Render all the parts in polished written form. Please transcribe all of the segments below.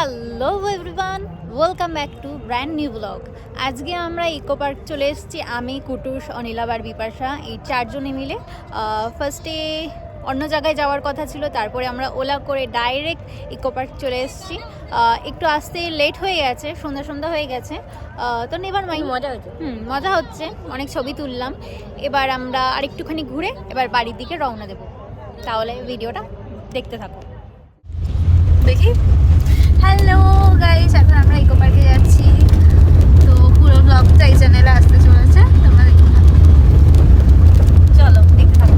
Hello everyone, welcome back to brand new blog. আজকে আমরা eco park চলে এসেছি, আমি, কুটুস, অনিলা আর বিপাশা, এই চারজনে মিলে। ফার্স্টে অন্য জায়গায় যাওয়ার কথা ছিল, তারপরে আমরা ওলা করে ডাইরেক্ট ইকো পার্ক চলে এসেছি। একটু আসতে লেট হয়ে গেছে, সন্ধ্যা হয়ে গেছে, তো এবার মজা হচ্ছে, অনেক ছবি তুললাম। এবার আমরা আরেকটুখানি ঘুরে এবার বাড়ির দিকে রওনা দেবো। তাহলে ভিডিওটা দেখতে থাকো। দেখি। হ্যালো গাইস, এখন আমরা ইকো পার্কে যাচ্ছি, তো পুরো ব্লগটা এই চ্যানেলে আসতে চলেছে, তোমরা দেখতে থাকো। চলো দেখতে থাকো।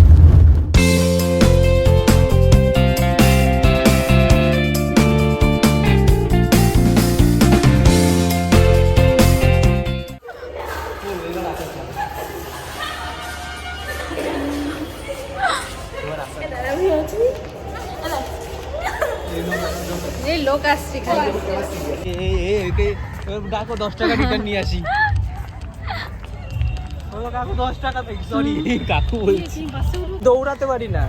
এই লোক আসছে, ডাকো 10 টাকা রিটার্ন নিয়ে আসি। কাকু 10 টাকা, সরি কাকু বলছি, দৌড়াতে পারি না।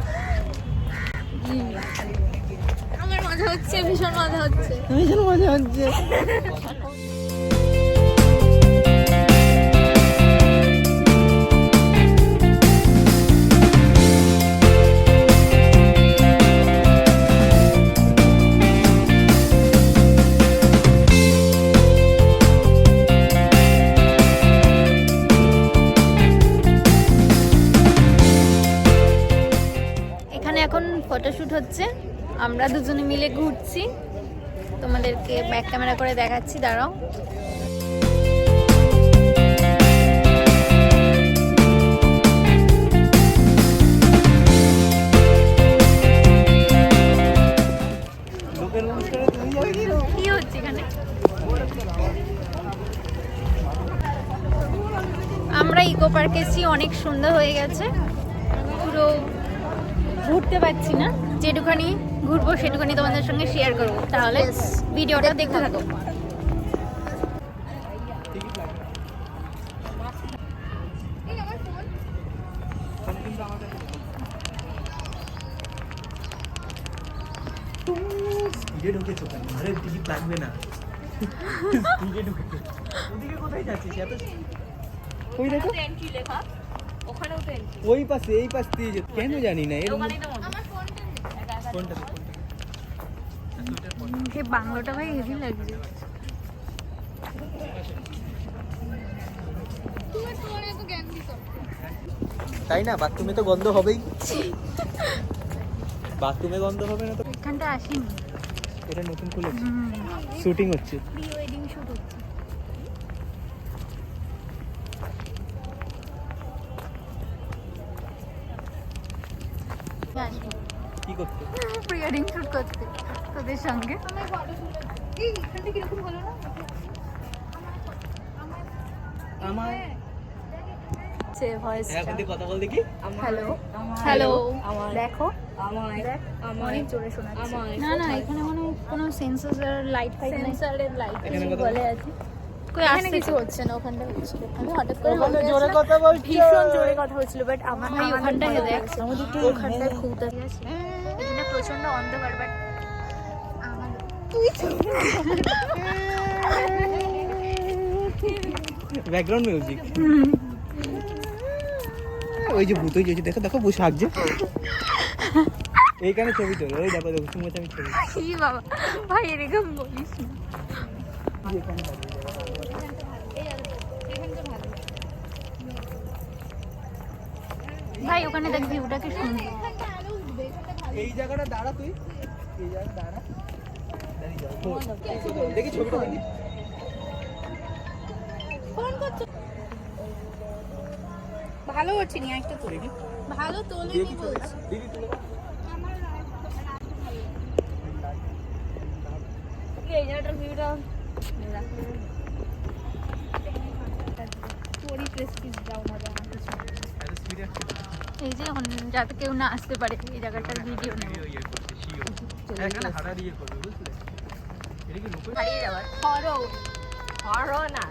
আমার মজা হচ্ছে, ভীষণ মজা হচ্ছে। এখন ফটোশুট হচ্ছে, আমরা দুজনে মিলে ঘুরছি, তোমাদেরকে ব্যাক ক্যামেরা করে দেখাচ্ছি, দাঁড়াও। কি হচ্ছে এখানে? আমরা ইকো পার্কে এসেছি, অনেক সুন্দর হয়ে গেছে, পুরো ঘুরতে পারছি না, যেটুখানি ঘুরবো সেটুখানি তোমাদের সঙ্গে শেয়ার করবো। তাহলে ভিডিওটা দেখতে থাকো। ওই পাশে, এই পাশ দিয়ে যেত, কেন জানি না। বাংলাটা ভাই হেভি লাগছে। তাই না, বাথরুমে তো গন্ধ হবেই। বাথরুমে গন্ধ হবে না তো? এখানটা আসিনি, এটা নতুন খুলেছে, শুটিং হচ্ছে, প্রি ওয়েডিং শুট হচ্ছে। কি করতে? প্রি ওয়েডিং শুট করতে তোদের সঙ্গে। কথা বল দেখি। হ্যালো হ্যালো, দেখো অনেক জোরে শোনাচ্ছে। না না, এখানে কোনো সেন্সর লাইট ফাইট নেই, সেন্সরের লাইট বলে আছে। এখানে কিছু হচ্ছে না, ওখানটা হচ্ছিল। আমি হঠাৎ করে জোরে কথা বল, ভীষণ জোরে কথা হচ্ছিল, বাট আমার ভাই ওখানটায় দেখ, ওখানটায় খুব দাঁড়িয়ে আছে। এখানে প্রচন্ড অন্ধকার, বাট তুই ব্যাকগ্রাউন্ড মিউজিক। ওই যে ভূত, ওই যে দেখো দেখো বসে হাঁকছে এইখানে, ছবি তোলো। ওই দেখো দেখো, তুমি আমি ছবি। কি বাবা ভাই, এরকম বলিস না। ভাই ওখানে দেখ, ভিউটা কি সুন্দর। এই জায়গাটা দাঁড়া, তুই এই জায়গাটা দাঁড়া, দাঁড়িয়ে যাও, দেখি ছবিটা দেখি। ভালো হচ্ছে নি, একটা তো ভালো তোলেনি বলছি। দিদি তুলে এই জায়গাটার ভিউটা এই যে যাতে কেউ না আসতে পারে, এই জায়গাটার ভিডিও নেব। হারিয়ে যাওয়ার হরো না,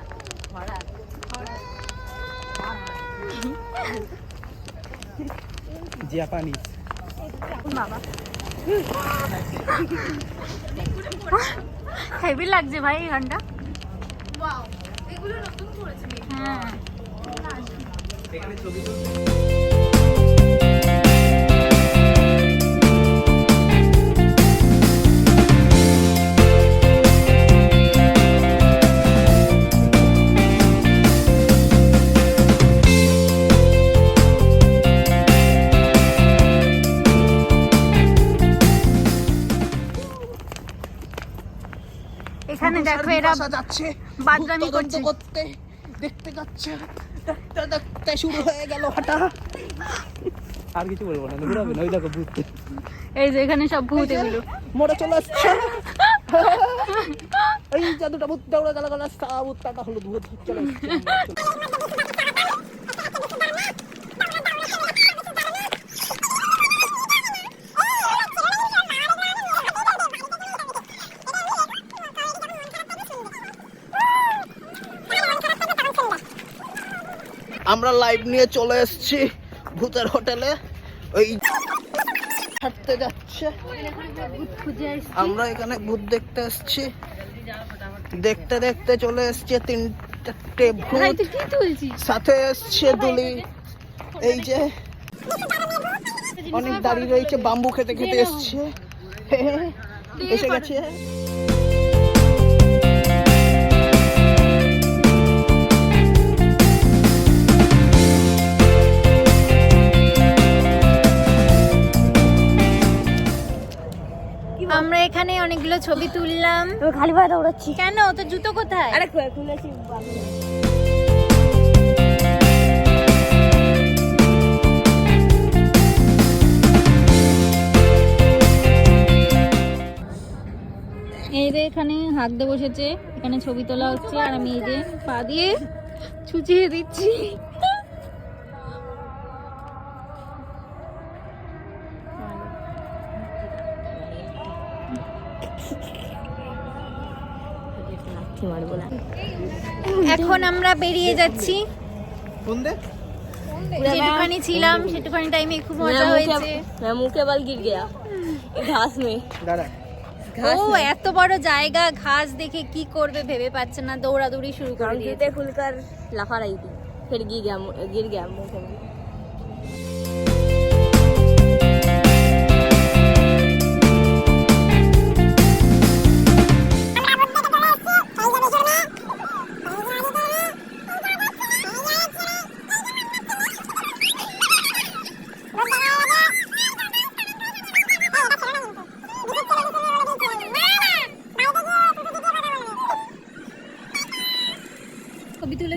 জাপানিজ বাবা হেভি লাগছে ভাই এই গানটা। হ্যাঁ এখানে ছবি এখানে দেখো এরা যাচ্ছে বাদরামি তদন্ত করছে। করতে, দেখতে যাচ্ছে, দেখতে দেখতে শুরু হয়ে গেল হাঁটা। আর কিছু বলবো না, ঘুরাবে না, ওই দেখো ভূত। এই যে এখানে সব ভূত এগুলো। মরে চলে আসছে। এই জাদুটা ভূত দৌড়ে গেল গেল, ভূত কাটা হলো, ভূত চলে আসছে। আমরা লাইভ নিয়ে চলে এসেছি ভূতের হোটেলে, ওই হাঁটতে যাচ্ছে। আমরা এখানে ভূত দেখতে এসেছি, দেখতে দেখতে চলে এসছে 3টে ভূত, সাথে এসছে দুলি। এই যে অনেক দাঁড়িয়ে রয়েছে, বাম্বু খেতে খেতে এসছে, এসে গেছে। আমরা এখানে অনেকগুলো ছবি তুললাম। খালি পায়ে দৌড়াচ্ছি। কেন তোর জুতো কোথায়? আরে খুলেছি। এই যে এখানে হাঁকতে বসেছে, এখানে ছবি তোলা হচ্ছে, আর আমি এই যে পা দিয়ে ছুচিয়ে দিচ্ছি। এখন আমরা বেরিয়ে যাচ্ছি। কোন দে? যেটুখানি ছিলাম সেটুখানি টাইমে খুব মজা হয়েছে। মুখে বাল গির গিয়া ঘাস মে। দাঁড়া, ও এত বড় জায়গা, ঘাস দেখে কি করবে ভেবে পাচ্ছে না, দৌড়াদৌড়ি শুরু করে দিয়েছে। जूते खुलकर लफा रही थी, फिर गिर गया मुंह से।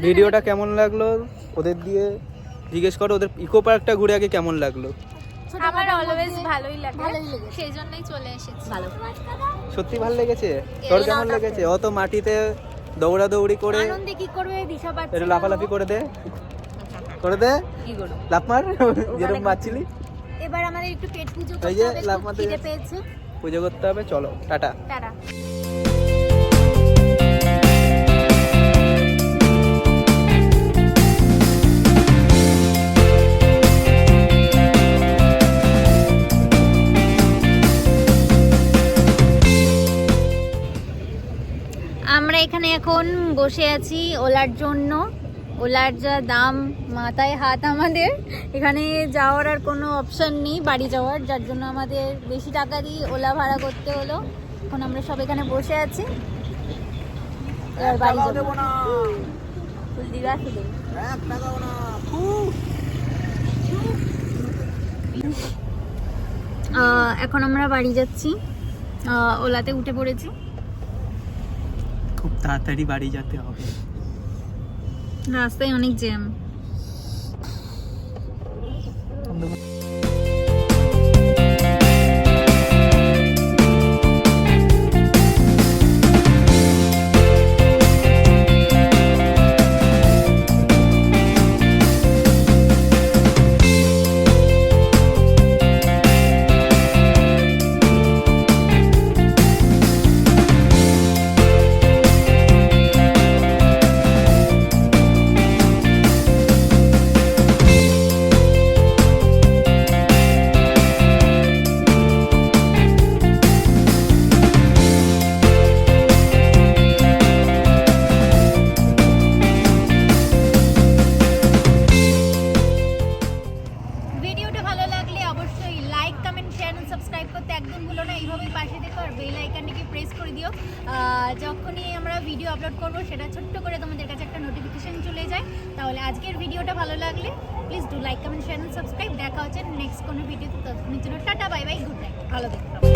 ভিডিওটা কেমন লাগলো ওদের দিয়ে জিজ্ঞেস করো, ওদের ইকো পার্কটা ঘুরে আগে কেমন লাগলো। আমার অলওয়েজ ভালোই লাগে, সেই জন্যই চলে এসেছি। ভালো। সত্যি ভালো লেগেছে? তোর কেমন লেগেছে? অত মাটিতে দৌড়াদৌড়ি করে, আনন্দে কি করবে দিশা পাচ্ছে একটু না। লাফালাফি করে দে, করে দে, কি করব? লাফ মার যেরকম মারছিলি। এবার আমাদের একটু পেট পুজো এই করতে যে হবে, লাফ খুব মারতে খিদে যাচ্ছে। পেয়েছে। পুজো করতে হবে, চলো টাটা। টাটা। আমরা এখানে এখন বসে আছি ওলার জন্য। ওলার যা দাম, মাথায় হাত আমাদের। এখানে যাওয়ার আর কোনো অপশন নেই বাড়ি যাওয়ার, যার জন্য আমাদের বেশি টাকা দিয়ে ওলা ভাড়া করতে হলো। এখন আমরা সব এখানে বসে আছি, এবার বাড়ি যাবো। ফুল দিঘা শুধু। এখন আমরা বাড়ি যাচ্ছি, ওলাতে উঠে পড়েছি। খুব তাড়াতাড়ি বাড়ি যেতে হবে, রাস্তায় অনেক জ্যাম। ভুলো না এইভাবেই পাশে দেখো আর বেল আইকনটাকে প্রেস করে দিও। যখনই আমরা ভিডিও আপলোড করব সেটা ছোট্ট করে তোমাদের কাছে একটা নোটিফিকেশন চলে যায়। তাহলে আজকের ভিডিওটা ভালো লাগলে please do like comment share and subscribe. দেখা হচ্ছে নেক্সট কোনো ভিডিওতে, ততক্ষণের জন্য ta-ta bye bye good night, ভালো থেকো।